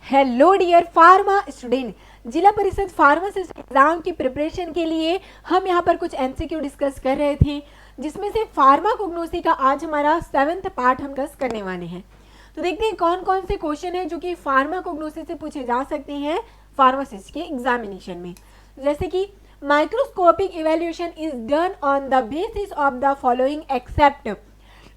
Hello dear pharma student, जिला परिषद pharmacist exam की प्रिपरेशन के लिए हम यहाँ पर कुछ एमसीक्यू डिस्कस कर रहे थे, जिसमें से फार्माकोग्नोसी का आज हमारा 7th पार्ट हम डिस्कस करने वाले हैं। तो देखते हैं कौन कौन से क्वेश्चन हैं जो कि फार्माकोग्नोसी से पूछे जा सकते हैं फार्मासिस्ट के एग्जामिनेशन में। जैसे कि microscopic evaluation is done on the basis of the following except.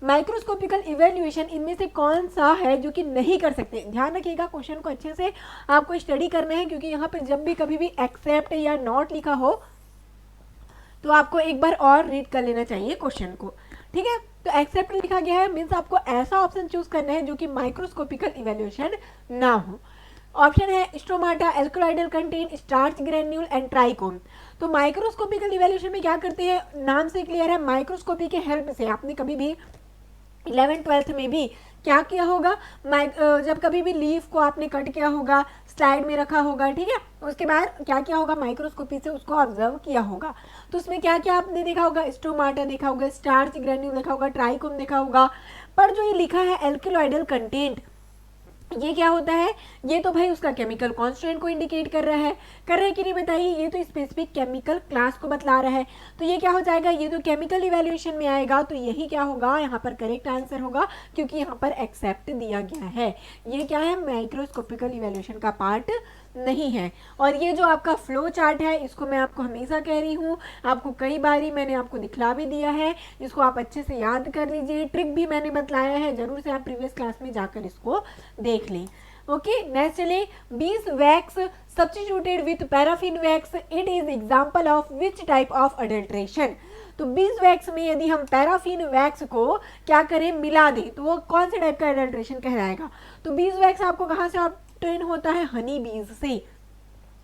Microscopical evaluation इनमें से कौन सा है जो कि नहीं कर सकते। ध्यान रखिएगा, क्वेश्चन को अच्छे से आपको स्टडी करना है, क्योंकि यहाँ पर जब भी कभी भी एक्सेप्ट या नॉट लिखा हो तो आपको एक बार और रीड कर लेना चाहिए क्वेश्चन को। ठीक है, तो एक्सेप्ट लिखा गया है मीन्स आपको ऐसा ऑप्शन चूज करना है जो कि माइक्रोस्कोपिकल इवेल्युएशन ना हो। ऑप्शन है stomata, alkaloidal content, starch granule and trichome. तो माइक्रोस्कोपिकल इवेल्युएशन में क्या करते हैं, नाम से क्लियर है, माइक्रोस्कोपी के हेल्प से। आपने कभी भी 11th-12th में भी क्या किया होगा, जब कभी भी लीफ को आपने कट किया होगा, स्लाइड में रखा होगा, ठीक है, उसके बाद क्या किया होगा, माइक्रोस्कोपी से उसको ऑब्जर्व किया होगा। तो उसमें क्या क्या आपने देखा होगा, स्टोमाटा देखा होगा, स्टार्च ग्रेन्यूल देखा होगा, ट्राइकोम देखा होगा। पर जो ये लिखा है एल्किलॉइडल कंटेंट, ये क्या होता है, ये तो भाई उसका केमिकल कॉन्स्टेंट को इंडिकेट कर रहा है कि नहीं बताइए। ये तो स्पेसिफिक केमिकल क्लास को बतला रहा है, तो ये क्या हो जाएगा, ये तो केमिकल इवेल्युएशन में आएगा। तो यही क्या होगा, यहाँ पर करेक्ट आंसर होगा, क्योंकि यहाँ पर एक्सेप्ट दिया गया है। ये क्या है, माइक्रोस्कोपिकल इवेल्युएशन का पार्ट नहीं है। और ये जो आपका फ्लो चार्ट है, इसको मैं आपको हमेशा कह रही हूँ, आपको कई बारी मैंने आपको दिखला भी दिया है, इसको आप अच्छे से याद कर लीजिए। ट्रिक भी मैंने बतलाया है, जरूर से आप प्रीवियस क्लास में जाकर इसको देख लें। ओके, नेक्स्ट चले, bees wax substituted with paraffin wax, it is example of which type of adulteration. तो बीज वैक्स में यदि हम पैराफिन वैक्स को क्या करें, मिला दें, तो वो कौन से टाइप का अडल्ट्रेशन कहलाएगा। तो बीज वैक्स आपको कहाँ से ऑब्टेन होता है, हनी बीज से,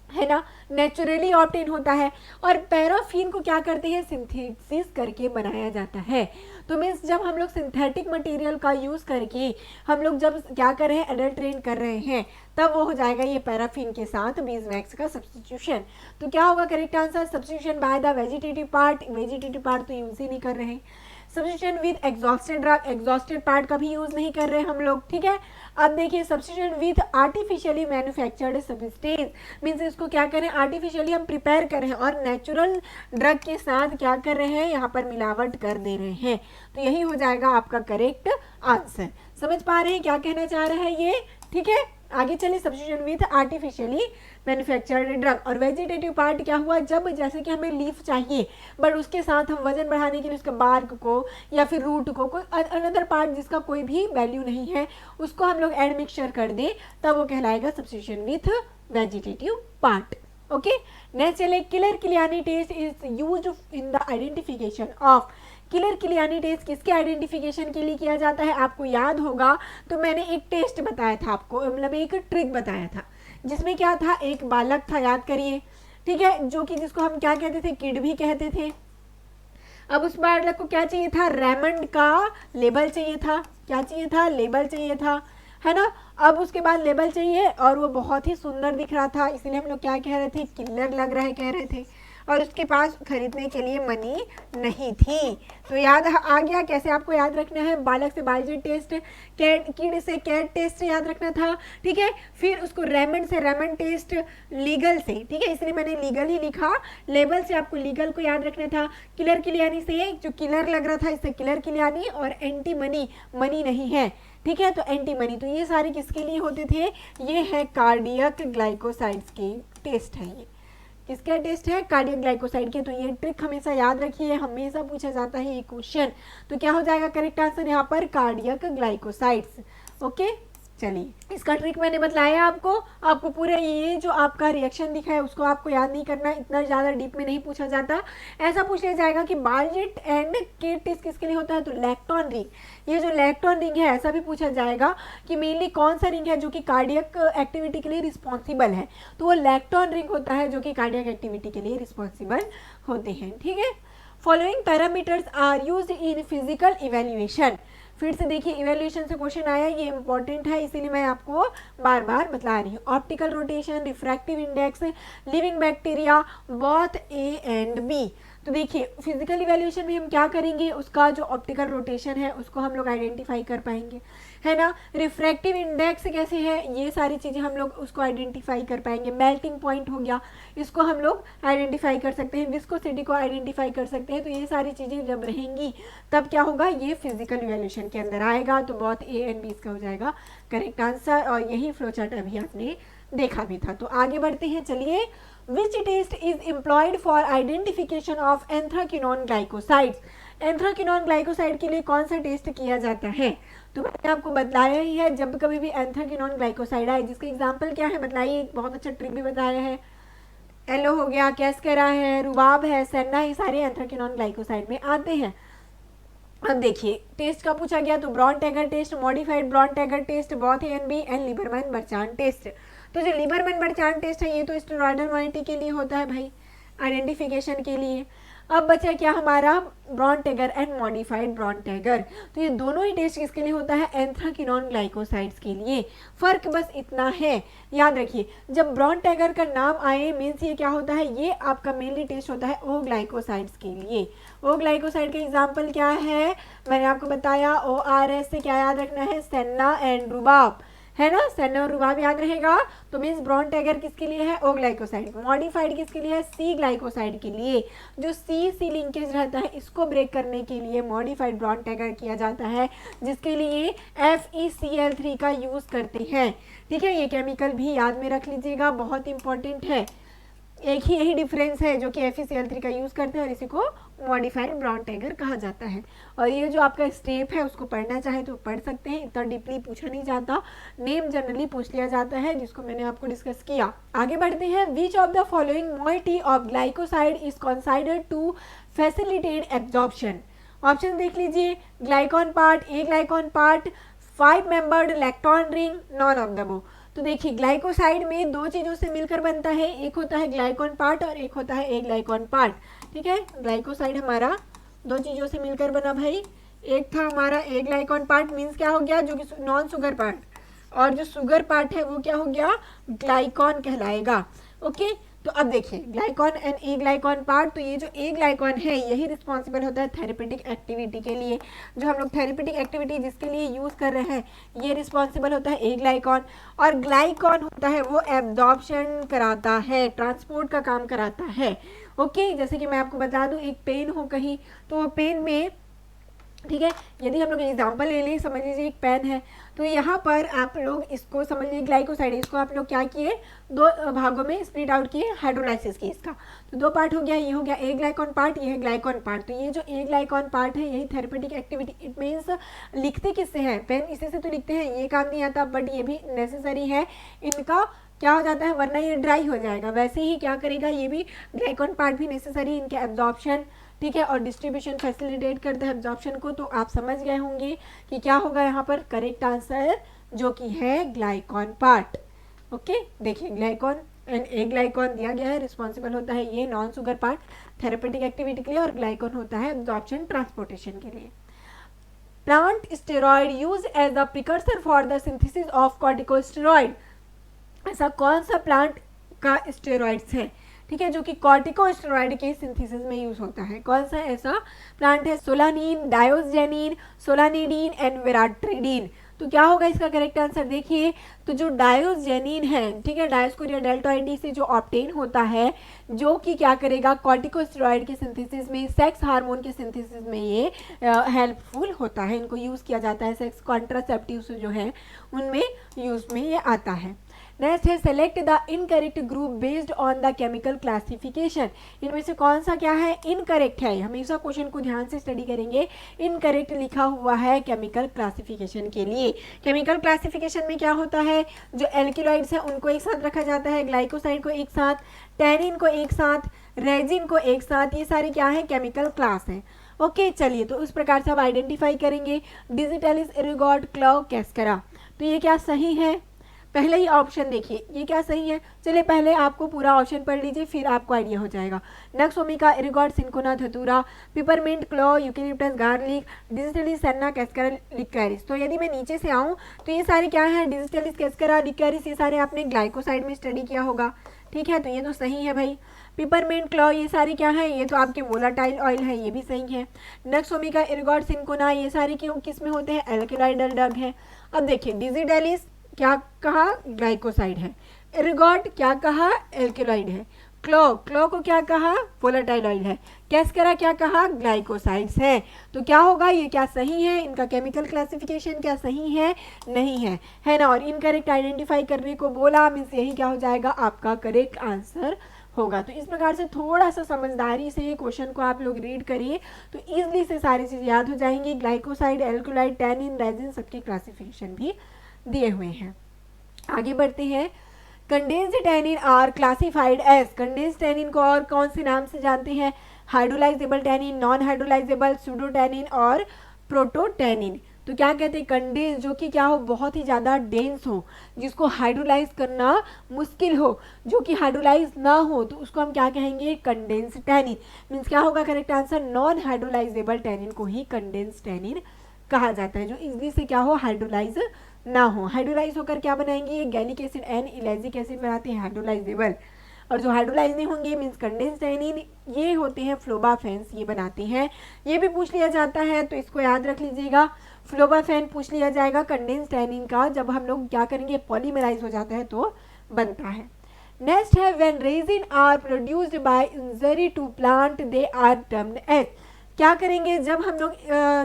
है ना, नेचुरली ऑब्टेन होता है। और पैराफिन को क्या करते हैं, सिंथेसिस करके बनाया जाता है। तो मीन्स जब हम लोग सिंथेटिक मटेरियल का यूज करके हम लोग जब क्या कर रहे हैं, अडल्ट्रेट कर रहे हैं, तब वो हो जाएगा ये पैराफिन के साथ बीज वैक्स का सब्स्टिट्यूशन। तो क्या होगा correct answer, substitution by the vegetative part. Vegetative part तो यूज ही नहीं कर रहे हैं। Substitution with exhausted drug, exhausted part का भी यूज नहीं कर रहे हम लोग। ठीक है, अब देखिए substitution with artificially manufactured substance, means इसको क्या करें, आर्टिफिशियली हम प्रिपेयर कर रहे हैं और नेचुरल ड्रग के साथ क्या कर रहे हैं, यहाँ पर मिलावट कर दे रहे हैं। तो यही हो जाएगा आपका करेक्ट आंसर। समझ पा रहे हैं क्या कहना चाह रहा है ये। ठीक है, आगे चलिए, substitution with artificially manufactured drug. और वेजिटेटिव पार्ट क्या हुआ, जब जैसे कि हमें लीफ चाहिए बट उसके साथ हम वजन बढ़ाने के लिए उसके बार्क को या फिर रूट को, कोई अनदर पार्ट जिसका कोई भी वैल्यू नहीं है, उसको हम लोग एड मिक्सचर कर दें, तब वो कहलाएगा substitution with vegetative part. Okay, next चले, Keller Killiani test is used in the identification of. Keller Killiani test किसके आइडेंटिफिकेशन के लिए किया जाता है, आपको याद होगा, तो मैंने एक टेस्ट बताया था आपको, मतलब एक ट्रिक बताया था, जिसमें क्या था, एक बालक था, याद करिए, ठीक है, जो कि जिसको हम क्या कहते थे, किड भी कहते थे। अब उस बालक को क्या चाहिए था, रेमंड का लेबल चाहिए था। क्या चाहिए था, लेबल चाहिए था, है ना। अब उसके बाद लेबल चाहिए और वो बहुत ही सुंदर दिख रहा था, इसलिए हम लोग क्या कह रहे थे, किलर लग रहा है कह रहे थे, और उसके पास खरीदने के लिए मनी नहीं थी। तो याद आ गया कैसे आपको याद रखना है, बालक से बायोलॉजी टेस्ट, किड से कैट टेस्ट याद रखना था। ठीक है, फिर उसको रेमंड से रेमंड टेस्ट, लीगल से, ठीक है, इसलिए मैंने लीगल ही लिखा, लेबल से आपको लीगल को याद रखना था। किलर किलियानी से जो किलर लग रहा था, इससे किलर किलियानी, और एंटी मनी, मनी नहीं है, ठीक है, तो एंटी मनी। तो ये सारे किसके लिए होते थे, ये है कार्डियक ग्लाइकोसाइड्स के टेस्ट है, ये किसका टेस्ट है, कार्डियक ग्लाइकोसाइड के। तो ये ट्रिक हमेशा याद रखिए, हमेशा पूछा जाता है ये क्वेश्चन। तो क्या हो जाएगा करेक्ट आंसर यहाँ पर, कार्डियक ग्लाइकोसाइड्स। ओके, चलिए, इसका ट्रिक मैंने बताया आपको पूरे ये जो आपका रिएक्शन दिखा है उसको आपको याद नहीं करना, इतना ज़्यादा डीप में नहीं पूछा जाता। ऐसा पूछ लिया जाएगा कि बालजेट एंड केट टेस्ट किसके लिए होता है, तो लैक्टोन रिंग, ये जो लैक्टोन रिंग है, ऐसा भी पूछा जाएगा कि मेनली कौन सा रिंग है जो कि कार्डियक एक्टिविटी के लिए रिस्पॉन्सिबल है, तो वो लैक्टोन रिंग होता है जो कि कार्डियक एक्टिविटी के लिए रिस्पॉन्सिबल होते हैं। ठीक है, following parameters are used in physical evaluation. फिर से देखिए, इवेल्युएशन से क्वेश्चन आया, ये इंपॉर्टेंट है, इसीलिए मैं आपको बार बार बता रही हूँ। Optical rotation, refractive index, living bacteria, both A and B. तो देखिए फिजिकल इवैल्यूएशन में हम क्या करेंगे, उसका जो ऑप्टिकल रोटेशन है उसको हम लोग आइडेंटिफाई कर पाएंगे, है ना। रिफ्रैक्टिव इंडेक्स कैसे है, ये सारी चीज़ें हम लोग उसको आइडेंटिफाई कर पाएंगे। मेल्टिंग पॉइंट हो गया, इसको हम लोग आइडेंटिफाई कर सकते हैं। विस्कोसिटी को आइडेंटिफाई कर सकते हैं। तो ये सारी चीज़ें जब रहेंगी तब क्या होगा, ये फिजिकल इवैल्यूएशन के अंदर आएगा। तो बहुत ए एंड बी इसका हो जाएगा करेक्ट आंसर। और यही फ्लो चार्ट अभी आपने देखा भी था। तो आगे बढ़ते हैं, चलिए। Which test is employed for identification of anthraquinone glycosides. Anthraquinone glycoside के लिए कौन सा टेस्ट किया जाता है, तो मैंने आपको बताया ही है। जब कभी भी एंथ्राक्विनोन ग्लाइकोसाइड आए, जिसका एग्जाम्पल क्या है बताइए, एक बहुत अच्छा ट्रिक भी बताया है। एलो हो गया, कैस्केरा है, रुबाब है, सेन्ना, ये सारे एंथ्राक्विनोन ग्लाइकोसाइड में आते हैं। अब देखिए टेस्ट का पूछा गया, तो Borntrager test, modified Borntrager test, both A and B, and Liebermann Burchard test. तो जो लीबरमैन बर्चान टेस्ट है ये तो स्टेरॉयडल मॉनिटी के लिए होता है भाई, आइडेंटिफिकेशन के लिए। अब बचा क्या हमारा, Borntrager and modified Borntrager. तो ये दोनों ही टेस्ट किसके लिए होता है, एंथ्राक्विनोन ग्लाइकोसाइड्स के लिए। फर्क बस इतना है, याद रखिए। जब ब्रॉन टैगर का नाम आए मीन्स ये क्या होता है, ये आपका मेनली टेस्ट होता है ओ ग्लाइकोसाइड्स के लिए। ओ ग्लाइकोसाइड का एग्जाम्पल क्या है, मैंने आपको बताया। ORS से क्या याद रखना है, सेन्ना एंड रुबाब, है ना। सेन्ना और रुबाब याद रहेगा। तो मीन्स ब्रॉन टैगर किसके लिए है, ओ ग्लाइकोसाइड। मॉडिफाइड किसके लिए है, सी ग्लाइकोसाइड के लिए। जो सी लिंकेज रहता है इसको ब्रेक करने के लिए मॉडिफाइड ब्रॉन टैगर किया जाता है, जिसके लिए FeCl3 का यूज़ करते हैं। ठीक है, ये केमिकल भी याद में रख लीजिएगा, बहुत इंपॉर्टेंट है। एक ही यही डिफरेंस है जो कि FeCl3 का यूज़ करते हैं और इसी को मॉडिफाइड ब्रॉन टैगर कहा जाता है। और ये जो आपका स्टेप है उसको पढ़ना चाहे तो पढ़ सकते हैं, इतना डीपली पूछा नहीं जाता, नेम जनरली पूछ लिया जाता है, जिसको मैंने आपको डिस्कस किया। आगे बढ़ते हैं। Which of the following moiety of glycoside is considered to facilitate absorption. Option देख लीजिए, glycone part, aglycone part, 5 membered electron ring, none of the above. तो देखिए ग्लाइकोसाइड में दो चीज़ों से मिलकर बनता है, एक होता है ग्लाइकॉन पार्ट और एक होता है ए ग्लाइकॉन पार्ट। ठीक है, ग्लाइकोसाइड हमारा दो चीज़ों से मिलकर बना भाई। एक था हमारा ए ग्लाइकॉन पार्ट, मीन्स क्या हो गया, जो कि नॉन शुगर पार्ट, और जो शुगर पार्ट है वो क्या हो गया, ग्लाइकॉन कहलाएगा। ओके, तो अब देखिए ग्लाइकॉन एंड ए ग्लाइकॉन पार्ट। तो ये जो ए ग्लाइकॉन है यही रिस्पॉन्सिबल होता है थेरेपेटिक एक्टिविटी के लिए। जो हम लोग थेरेपेटिक एक्टिविटी जिसके लिए यूज़ कर रहे हैं ये रिस्पॉन्सिबल होता है ए ग्लाइकॉन। और ग्लाइकॉन होता है वो एब्जॉर्प्शन कराता है, ट्रांसपोर्ट का काम कराता है। ओके, जैसे कि मैं आपको बता दूं, एक पेन हो कहीं, तो वो पेन में, ठीक है, यदि हम लोग एग्जाम्पल ले लें, समझ लीजिए एक पेन है, तो यहाँ पर आप लोग इसको समझ लीजिए ग्लाइकोसाइड, इसको आप लोग क्या किए, दो भागों में स्प्लिट आउट किए, हाइड्रोलाइसिस किए इसका। तो दो पार्ट हो गया, ये हो गया ए ग्लाइकॉन पार्ट, ये है ग्लाइकॉन पार्ट। तो ये जो ए ग्लाइकॉन पार्ट है यही थेरेपेटिक एक्टिविटी, इट मीन्स लिखते किससे हैं, पेन इसी से तो लिखते हैं, ये काम नहीं आता, बट ये भी नेसेसरी है। इनका क्या हो जाता है, वरना ये ड्राई हो जाएगा। वैसे ही क्या करेगा, ये भी ग्लाइकॉन पार्ट भी नेसेसरी, इनके एब्जॉर्प्शन, ठीक है, और डिस्ट्रीब्यूशन फैसिलिटेट करता है एब्जॉर्प्शन को। तो आप समझ गए होंगे कि क्या होगा यहाँ पर करेक्ट आंसर, जो कि है ग्लाइकॉन पार्ट। ओके, देखिए ग्लाइकॉन एंड ए ग्लाइकॉन दिया गया है, रिस्पॉन्सिबल होता है ये non sugar part therapeutic activity के लिए, और ग्लाइकॉन होता है एब्जॉर्प्शन ट्रांसपोर्टेशन के लिए। Plant steroid use as the precursor for the synthesis of corticosteroid. ऐसा कौन सा प्लांट का स्टेरॉइड्स है, ठीक है, जो कि कॉर्टिकोस्टेरॉइड के सिंथेसिस में यूज होता है। कौन सा ऐसा प्लांट है, सोलानिन, डायोजेनिन, सोलानिडीन एंड वेराट्रिडीन। तो क्या होगा इसका करेक्ट आंसर, देखिए, तो जो डायोजेनिन है, ठीक है, डायोस्कोरिया डेल्टोइडी से जो ऑब्टेन होता है, जो कि क्या करेगा, कॉर्टिकोस्टेरॉइड के सिंथेसिस में, सेक्स हार्मोन के सिंथेसिस में ये हेल्पफुल होता है, इनको यूज़ किया जाता है, सेक्स कॉन्ट्रासेप्टिव्स जो है उनमें यूज में ये आता है। नेक्स्ट है select the incorrect group based on the chemical classification. इनमें से कौन सा क्या है, इनकरेक्ट है। हमेशा क्वेश्चन को ध्यान से स्टडी करेंगे, इनकरेक्ट लिखा हुआ है केमिकल क्लासिफिकेशन के लिए। केमिकल क्लासिफिकेशन में क्या होता है, जो एल्किलॉइड्स हैं उनको एक साथ रखा जाता है, ग्लाइकोसाइड को एक साथ, टैनिन को एक साथ, रेजिन को एक साथ, ये सारे क्या है, केमिकल क्लास हैं। ओके, चलिए, तो उस प्रकार से आप आइडेंटिफाई करेंगे। Digitalis, ergot, clove, cascara. तो ये क्या सही है, पहले ही ऑप्शन देखिए ये क्या सही है। चलिए पहले आपको पूरा ऑप्शन पढ़ लीजिए, फिर आपको आइडिया हो जाएगा। नक्स ओमिका, एरिगॉट, सिंकोना, धतूरा, पिपरमिंट, क्लो, यूकेलिप्टस, गार्लिक, डिजिटलिस, सेन्ना, कैस्करा, लिक्वेरिस। तो यदि मैं नीचे से आऊँ तो ये सारे क्या है, डिजिटलिस, कैस्करा, लिक्वेरिस, ये सारे आपने ग्लाइकोसाइड में स्टडी किया होगा। ठीक है, तो ये तो सही है भाई। पिपरमिंट, क्लॉ, ये सारे क्या है, ये तो आपके वोलाटाइल ऑयल है, ये भी सही है। नक्स ओमिका, एरिगॉट, सिंकोना, ये सारे क्यों किस में होते हैं, एल्कलॉइडल ड्रग है। अब देखिए डिजिडेलिस क्या कहा, ग्लाइकोसाइड है। एरिगॉट क्या कहा, एल्कलॉइड है। क्लो को क्या कहा, वोलाटाइल ऑयल है। कैस्करा क्या कहा, ग्लाइकोसाइड्स है। तो क्या होगा, ये क्या सही है, इनका केमिकल क्लासिफिकेशन क्या सही है, नहीं है ना। और इनकरेक्ट आइडेंटिफाई करने को बोला, मीन्स यही क्या हो जाएगा, आपका करेक्ट आंसर होगा। तो इस प्रकार से थोड़ा सा समझदारी से क्वेश्चन को आप लोग रीड करिए तो इजली से सारी चीज़ याद हो जाएंगी। ग्लाइकोसाइड, एल्कलॉइड, टैनिन, रेजिन सबके क्लासिफिकेशन भी दिए हुए हैं। आगे बढ़ते हैं। Condensed tannin are classified as, condensed tannin को और कौन से नाम से जानते हैं, hydrolysable tannin, non hydrolysable, pseudotannin और प्रोटोटैनिन। तो क्या कहते हैं, कंडेंस जो कि क्या हो, बहुत ही ज़्यादा डेंस हो, जिसको हाइड्रोलाइज करना मुश्किल हो, जो कि हाइड्रोलाइज ना हो, तो उसको हम क्या कहेंगे, कंडेंस टैनिन। मीन्स क्या होगा correct answer, non hydrolysable tannin को ही कंडेंस टैनिन कहा जाता है, जो इजली से क्या हो, हाइड्रोलाइज ना हो। हाइड्रोलाइज होकर क्या बनाएंगे, ये gallic acid and ellagic acid बनाते हैं हाइड्रोलाइजेबल, और जो हाइड्रोलाइज नहीं होंगे मीन्स कंडेंस टैनिन, ये होते हैं फ्लोबाफेन्स, ये बनाते हैं। ये भी पूछ लिया जाता है तो इसको याद रख लीजिएगा, फ्लोबाफेन पूछ लिया जाएगा कंडेंस टैनिन का, जब हम लोग क्या करेंगे, पॉलीमराइज हो जाता है तो बनता है। नेक्स्ट है, when resin are produced by injury to plant they are termed as. क्या करेंगे, जब हम लोग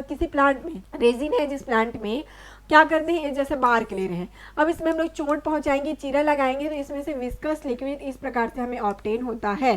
किसी प्लांट में, रेजिन है जिस प्लांट में, क्या करते हैं, जैसे बार्क ले रहे हैं, अब इसमें हम लोग चोट पहुंचाएंगे, चीरा लगाएंगे, तो इसमें से विस्कस लिक्विड इस प्रकार से हमें ऑब्टेन होता है।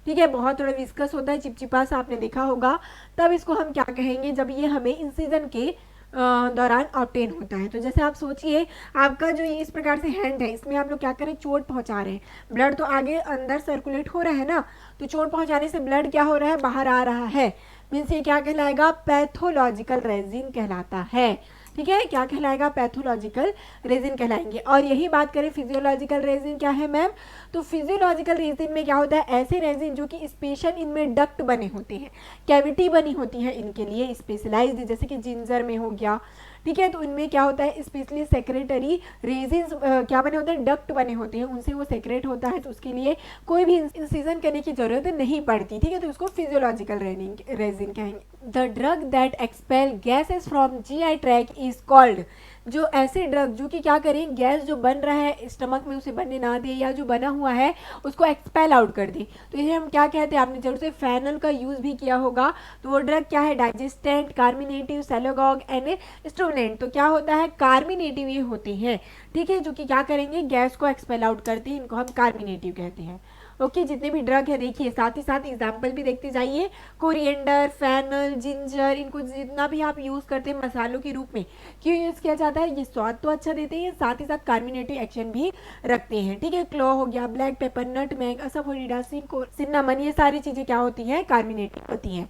ठीक है, बहुत थोड़ा विस्कस होता है, चिपचिपा सा आपने देखा होगा, तब इसको हम क्या कहेंगे, जब ये हमें इंसिजन के दौरान ऑब्टेन होता है। तो जैसे आप सोचिए, आपका जो ये इस प्रकार से हैंड है, इसमें आप लोग क्या करें, चोट पहुंचा रहे हैं, ब्लड तो आगे अंदर सर्कुलेट हो रहा है ना, तो चोट पहुंचाने से ब्लड क्या हो रहा है, बाहर आ रहा है, मीन्स ये क्या कहलाएगा, पैथोलॉजिकल रेजिन कहलाता है। ठीक है, क्या कहलाएगा, पैथोलॉजिकल रेजिन कहलाएंगे। और यही बात करें फिजियोलॉजिकल रेजिन क्या है मैम, तो फिजियोलॉजिकल रेजिन में क्या होता है, ऐसे रेजिन जो कि स्पेशल इनमें डक्ट बने होते हैं, कैविटी बनी होती है इनके लिए स्पेशलाइज्ड, जैसे कि जिंजर में हो गया। ठीक है, तो इनमें क्या होता है, स्पेशली सेक्रेटरी रेजिन क्या बने होते हैं, डक्ट बने होते हैं, उनसे वो सेक्रेट होता है, तो उसके लिए कोई भी इंसिजन करने की जरूरत नहीं पड़ती। ठीक है, तो उसको फिजियोलॉजिकल रेजिन कहेंगे। The drug that expel gases from GI tract is called, जो ऐसे ड्रग जो कि क्या करें, गैस जो बन रहा है स्टमक में उसे बनने ना दे, या जो बना हुआ है उसको एक्सपेल आउट कर दे, तो इसे हम क्या कहते हैं, आपने जरूर से फेनल का यूज भी किया होगा। तो वो ड्रग क्या है, डाइजेस्टेंट, कार्मिनेटिव, सेलोगॉग एंड स्टोलेंट। तो क्या होता है, कार्मिनेटिव ये होते हैं। ठीक है, जो कि क्या करेंगे, गैस को एक्सपेल आउट करते हैं, इनको हम कार्मिनेटिव कहते हैं। ओके, जितने भी ड्रग है देखिए, साथ ही साथ एग्जाम्पल भी देखते जाइए, कोरिएंडर, फेनल, जिंजर, इनको जितना भी आप यूज़ करते हैं मसालों के रूप में, क्यों यूज़ किया जाता है, ये स्वाद तो अच्छा देते हैं, साथ ही साथ कार्मिनेटिव एक्शन भी रखते हैं। ठीक है, क्लो हो गया, ब्लैक पेपर, नटमेग, असफोरिडा, सिन्नामन, ये सारी चीज़ें क्या होती हैं, कार्मिनेटिव होती हैं।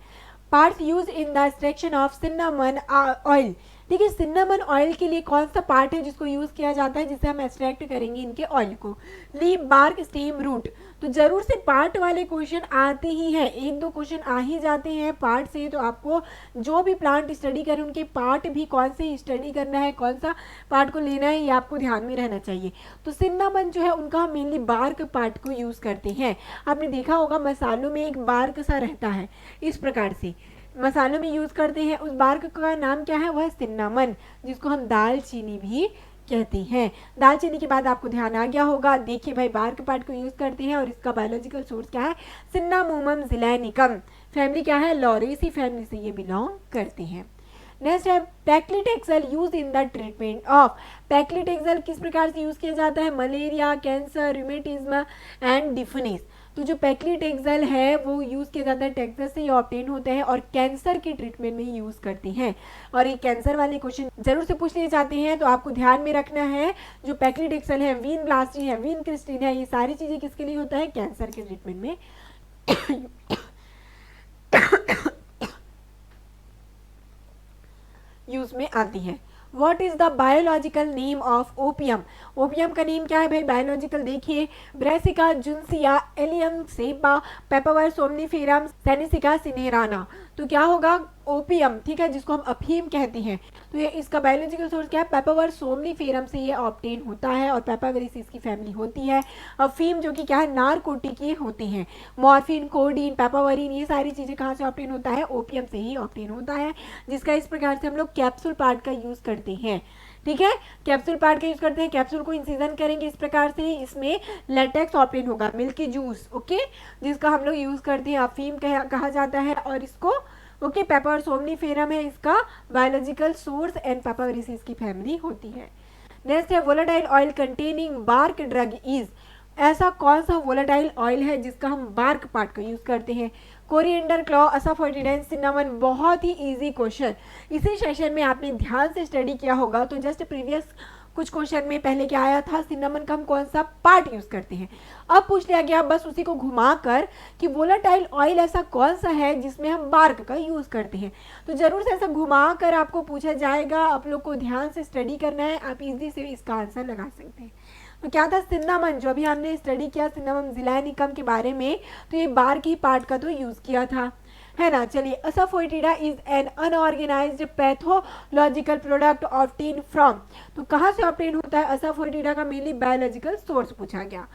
Parts use in the extraction of सिन्नामन oil. ठीक है, सिन्नामन ऑयल के लिए कौन सा पार्ट है जिसको यूज किया जाता है, जिससे हम एक्सट्रैक्ट करेंगे इनके ऑयल को, लीफ, बार्क, स्टेम, रूट। तो जरूर से पार्ट वाले क्वेश्चन आते ही हैं, एक दो क्वेश्चन आ ही जाते हैं पार्ट से, तो आपको जो भी प्लांट स्टडी करें उनके पार्ट भी कौन से स्टडी करना है, कौन सा पार्ट को लेना है, ये आपको ध्यान में रहना चाहिए। तो सिन्नामन जो है उनका हम मेनली बार्क पार्ट को यूज करते हैं। आपने देखा होगा मसालों में एक बार्क सा रहता है, इस प्रकार से मसालों में यूज करते हैं, उस बार्क का नाम क्या है, वह सिन्नामन, जिसको हम दालचीनी भी कहते हैं। दालचीनी के बाद आपको ध्यान आ गया होगा, देखिए भाई बार्क पार्ट को यूज करते हैं और इसका बायोलॉजिकल सोर्स क्या है, सिन्नामोमम ज़िलैनिकम, फैमिली क्या है, लॉरेसी फैमिली से ये बिलोंग करते हैं। नेक्स्ट है paclitaxel use in the treatment of. Paclitaxel किस प्रकार से यूज किया जाता है, malaria, cancer, rheumatism and deafness. तो जो पैक्लिटेक्सेल है वो यूज़ किया जाता है, टेक्सास से ये ऑब्टेन होते हैं और कैंसर के ट्रीटमेंट में यूज़ करते हैं। और ये कैंसर वाले क्वेश्चन जरूर से पूछ लिए जाते हैं, तो आपको ध्यान में रखना है, जो पैक्लिटेक्सेल है, वीन ब्लास्टिन है, वीन क्रिस्टिन है, ये सारी चीज़ें किसके लिए होता है, कैंसर के ट्रीटमेंट में यूज में आती है। What is the biological name of opium? Opium का नेम क्या है भाई बायोलॉजिकल? देखिए, ब्रेसिका जुन्सिया, एलियम सेबा, पेपावर सोमनीफेरम, सेनेसिका सिनेराना। तो क्या होगा? ओपियम, ठीक है, जिसको हम अफीम कहते हैं। तो ये इसका बायोलॉजिकल सोर्स क्या है? पेपावर सोमनीफेरम से ये ऑब्टेन होता है और पेपावेरेसी इसकी फैमिली होती है। अफीम जो कि क्या है? नारकोटिक होते हैं। मॉर्फिन, कोडीन, पेपावरिन, ये सारी चीज़ें कहाँ से ऑब्टेन होता है? ओपियम से ही ऑब्टेन होता है, जिसका इस प्रकार से हम लोग कैप्सूल पार्ट का यूज़ करते हैं। ठीक है, कैप्सूल पार्ट का यूज करते हैं। कैप्सूल को इंसिजन करेंगे इस प्रकार से, इसमें लेटेक्स ऑप्टेन होगा, मिल्की जूस, ओके, जिसका हम लोग यूज करते हैं, अफीम कहा जाता है। और इसको ओके, पेपर सोमनीफेरम है इसका बायोलॉजिकल सोर्स एंड पेपावेरेसी इसकी फैमिली होती है। नेक्स्ट है volatile oil containing bark drug is. ऐसा कौन सा वोलेटाइल ऑयल है जिसका हम बार्क पार्ट का यूज करते हैं? Coriander, clove, asafoetida, cinnamon. बहुत ही इजी क्वेश्चन, इसी सेशन में आपने ध्यान से स्टडी किया होगा। तो जस्ट प्रीवियस कुछ क्वेश्चन में पहले क्या आया था? सिन्नामन का हम कौन सा पार्ट यूज करते हैं। अब पूछ लिया गया बस उसी को घुमाकर कि वोलेटाइल ऑयल ऐसा कौन सा है जिसमें हम बार्क का यूज करते हैं। तो जरूर से ऐसा घुमाकर आपको पूछा जाएगा, आप लोग को ध्यान से स्टडी करना है, आप इजी से इसका आंसर लगा सकते हैं। तो क्या था? सिन्नामन, जो अभी हमने स्टडी किया सिन्नामन ज़िलानिकम के बारे में, तो ये बार्क ही पार्ट का तो यूज किया था, है ना। चलिए, asafoetida is an unorganised pathological product obtain from. तो कहाँ से ऑब्टेन होता है असाफोइटिडा का? मेनली बायोलॉजिकल सोर्स पूछा गया।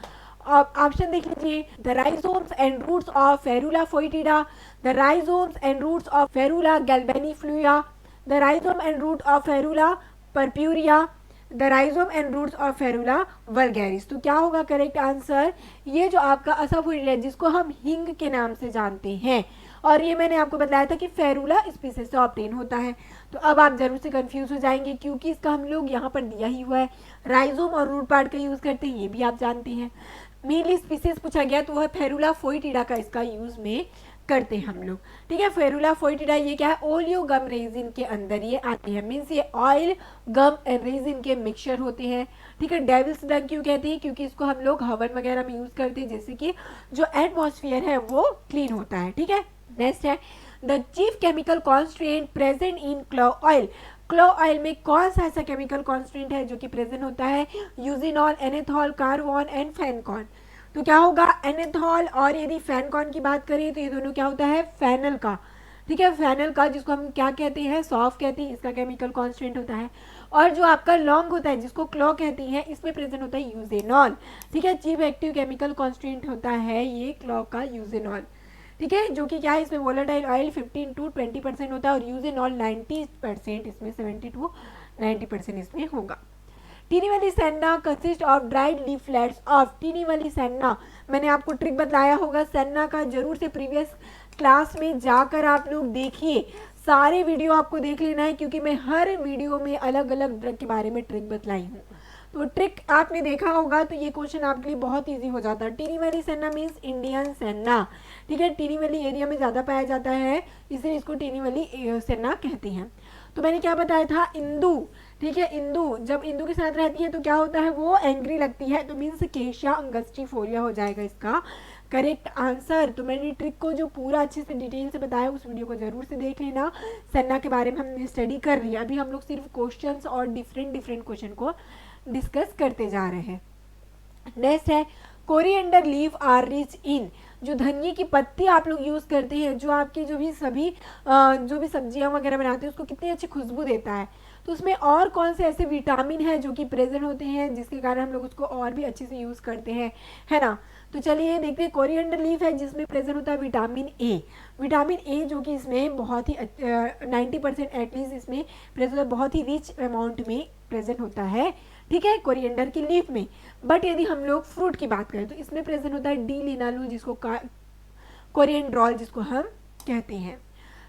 ऑप्शन देख लीजिए, the rhizomes and roots of Ferula foetida, the rhizomes and roots of Ferula galbaniflua, the rhizome and root of Ferula purpurea, the rhizome and roots of Ferula vulgaris. तो क्या होगा correct answer? ये जो आपका असाफोइटिडा जिसको हम हिंग के नाम से जानते हैं, और ये मैंने आपको बताया था कि फेरुला स्पीसीज से ऑब्टेन होता है। तो अब आप जरूर से कंफ्यूज हो जाएंगे क्योंकि इसका हम लोग यहाँ पर दिया ही हुआ है, राइजोम और रूट पार्ट का यूज करते हैं, ये भी आप जानते हैं। मेनली स्पीसीज पूछा गया तो वह फेरुला फोइटिडा का इसका यूज में करते हैं हम लोग। ठीक है, फेरुला फोइटिडा ये क्या है? ओलियो गम रेजिन के अंदर ये आते हैं, मीन्स ये ऑयल गम एंड रेजिन के मिक्सचर होते हैं। ठीक है, डेविल्स डंग क्यों कहते हैं? क्योंकि इसको हम लोग हवन वगैरह में यूज करते हैं, जैसे कि जो एटमॉस्फेयर है वो क्लीन होता है। ठीक है, नेक्स्ट है the chief chemical constant present in clove oil. Clove oil में कौन सा ऐसा केमिकल कॉन्स्टेंट है जो कि प्रेजेंट होता है? Eugenol, anethole, carvone and fenchone. तो क्या होगा? एनेथॉल, और यदि फेनकॉन की बात करें तो ये दोनों क्या होता है? फेनल का। ठीक है, फेनल का, जिसको हम क्या कहते हैं? सॉफ्ट कहते हैं, इसका केमिकल कॉन्स्टेंट होता है। और जो आपका लॉन्ग होता है जिसको क्लो कहती हैं, इसमें प्रेजेंट होता है यूजेनॉल। ठीक है, चीफ एक्टिव केमिकल कॉन्स्टेंट होता है ये क्लो का यूजेनॉल। ठीक है, जो कि क्या है? इसमें वोलेटाइल ऑयल 15 to 20% होता है और यूजेनॉल 90%, इसमें 70 to 90% इसमें होगा। Tinnevelly senna consist of dried leaflets of. Tinnevelly senna, मैंने आपको ट्रिक बताया होगा सेन्ना का, जरूर से प्रीवियस क्लास में जाकर आप लोग देखिए, सारे वीडियो आपको देख लेना है क्योंकि मैं हर वीडियो में अलग अलग ड्रग के बारे में ट्रिक बतलाई हूँ। तो ट्रिक आपने देखा होगा तो ये क्वेश्चन आपके लिए बहुत इजी हो जाता है। Tinnevelly senna means Indian senna. ठीक है, टीनी वैली एरिया में ज़्यादा पाया जाता है, इसलिए इसको टीनी वैली सेन्ना कहते हैं। तो मैंने क्या बताया था? इंदू। ठीक है, इंदू जब इंदू के साथ रहती है तो क्या होता है? वो एंग्री लगती है, तो मीन्स केशिया अंगस्टिफोलिया हो जाएगा इसका करेक्ट आंसर। तो मैंने ट्रिक को जो पूरा अच्छे से डिटेल से बताया उस वीडियो को जरूर से देख लेना। सेन्ना के बारे में हमने स्टडी कर लिया, अभी हम लोग सिर्फ क्वेश्चंस और डिफरेंट क्वेश्चन को डिस्कस करते जा रहे हैं। नेक्स्ट है coriander leaf are rich in. जो धनिये की पत्ती आप लोग यूज़ करते हैं, जो आपके जो भी सब्जियां वगैरह बनाते हैं उसको कितनी अच्छी खुशबू देता है, तो उसमें और कौन से ऐसे विटामिन है जो कि प्रेजेंट होते हैं जिसके कारण हम लोग उसको और भी अच्छे से यूज़ करते हैं, है ना। तो चलिए देखते हैं, कोरिएंडर लीफ है जिसमें प्रेजेंट होता है विटामिन ए। विटामिन ए जो कि इसमें बहुत ही 90% एटलीस्ट इसमें प्रेजेंट होता है, बहुत ही रिच अमाउंट में प्रेजेंट होता है। ठीक है, कोरिएंडर की लीफ में। बट यदि हम लोग फ्रूट की बात करें तो इसमें प्रेजेंट होता है डी लिनालू, जिसको कोरिएंड्रोल जिसको हम कहते हैं।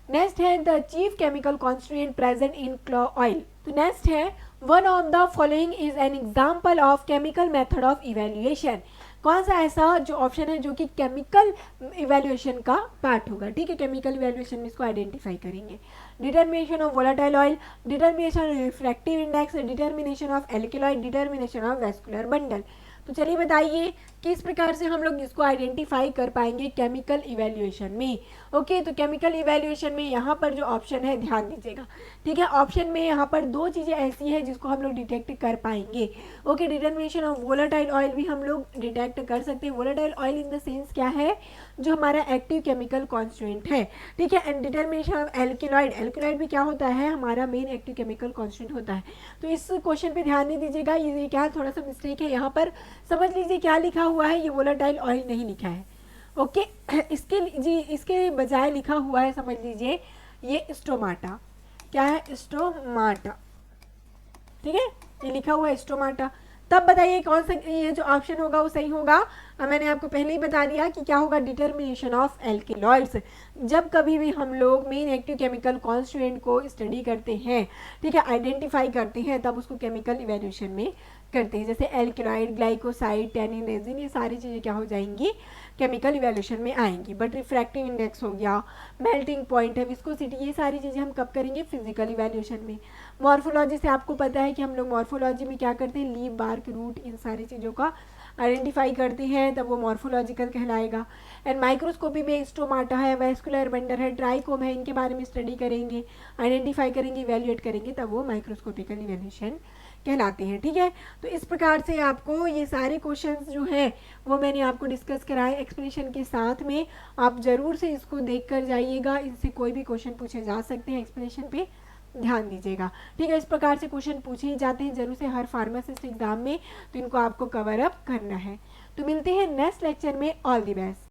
नेक्स्ट है the chief chemical constituent present in clove oil. तो नेक्स्ट है one of the following is an example of chemical method of evaluation. कौन सा ऐसा जो ऑप्शन है जो कि केमिकल इवेल्युएशन का पार्ट होगा। ठीक है, केमिकल इवेल्युएशन में इसको आइडेंटिफाई करेंगे। Determination of volatile oil, determination of refractive index, determination of alkaloid, determination of vascular bundle. तो चलिए बताइए किस प्रकार से हम लोग इसको आइडेंटिफाई कर पाएंगे केमिकल इवैल्यूएशन में। ओके, तो केमिकल इवैल्यूएशन में यहाँ पर जो ऑप्शन है ध्यान दीजिएगा, ठीक है। ऑप्शन में यहाँ पर दो चीज़ें ऐसी है जिसको हम लोग डिटेक्ट कर पाएंगे। Okay, determination of volatile oil भी हम लोग डिटेक्ट कर सकते हैं। Volatile oil in the sense क्या है, जो हमारा एक्टिव केमिकल कॉन्स्टिट्यूएंट है, ठीक है। एंड डिटर्मिनेशन ऑफ एल्किलॉइड, एल्किलॉइड भी क्या होता है, हमारा मेन एक्टिव केमिकल कॉन्स्टिट्यूएंट होता है। तो इस क्वेश्चन पे ध्यान नहीं दीजिएगा, ये क्या थोड़ा सा मिस्टेक है यहाँ पर। समझ लीजिए क्या लिखा हुआ है, ये वोलेटाइल ऑयल नहीं लिखा है। ओके, इसके बजाय लिखा हुआ है, समझ लीजिए ये स्टोमाटा। क्या है, स्टोमाटा, ठीक है, ये लिखा हुआ है स्टोमाटा। तब बताइए कौन सा ये जो ऑप्शन होगा वो सही होगा। मैंने आपको पहले ही बता दिया कि क्या होगा, डिटर्मिनेशन ऑफ एल्किलॉइड्स। जब कभी भी हम लोग मेन एक्टिव केमिकल कॉन्स्टिट्यूएंट को स्टडी करते हैं, ठीक है, आइडेंटिफाई करते हैं, तब उसको केमिकल इवैल्यूएशन में करते हैं। जैसे एल्किलॉइड, ग्लाइकोसाइड, टेनिन, रेजिन, ये सारी चीज़ें क्या हो जाएंगी, केमिकल इवैल्यूएशन में आएंगी। बट रिफ्रैक्टिव इंडेक्स हो गया, मेल्टिंग पॉइंट है, विस्कोसिटी, ये सारी चीज़ें हम कब करेंगे, फिजिकल इवैल्यूएशन में। मॉर्फोलॉजी से आपको पता है कि हम लोग मॉर्फोलॉजी में क्या करते हैं, लीफ, बार्क, रूट, इन सारी चीज़ों का आइडेंटिफाई करते हैं, तब वो मॉर्फोलॉजिकल कहलाएगा। एंड माइक्रोस्कोपी में स्टोमाटा है, वैस्कुलर बंडर है, ट्राइकोम है, इनके बारे में स्टडी करेंगे, आइडेंटिफाई करेंगे, इवैल्यूएट करेंगे, तब वो माइक्रोस्कोपिकल इवैल्यूएशन कहलाते हैं, ठीक है। तो इस प्रकार से आपको ये सारे क्वेश्चंस जो हैं वो मैंने आपको डिस्कस कराए एक्सप्लेनेशन के साथ में। आप ज़रूर से इसको देख कर जाइएगा, इनसे कोई भी क्वेश्चन पूछे जा सकते हैं, एक्सप्लेनेशन पे ध्यान दीजिएगा, ठीक है। इस प्रकार से क्वेश्चन पूछे ही जाते हैं जरूर से हर फार्मासिस्ट एग्जाम में, तो इनको आपको कवर अप करना है। तो मिलते हैं नेक्स्ट लेक्चर में, ऑल द बेस्ट।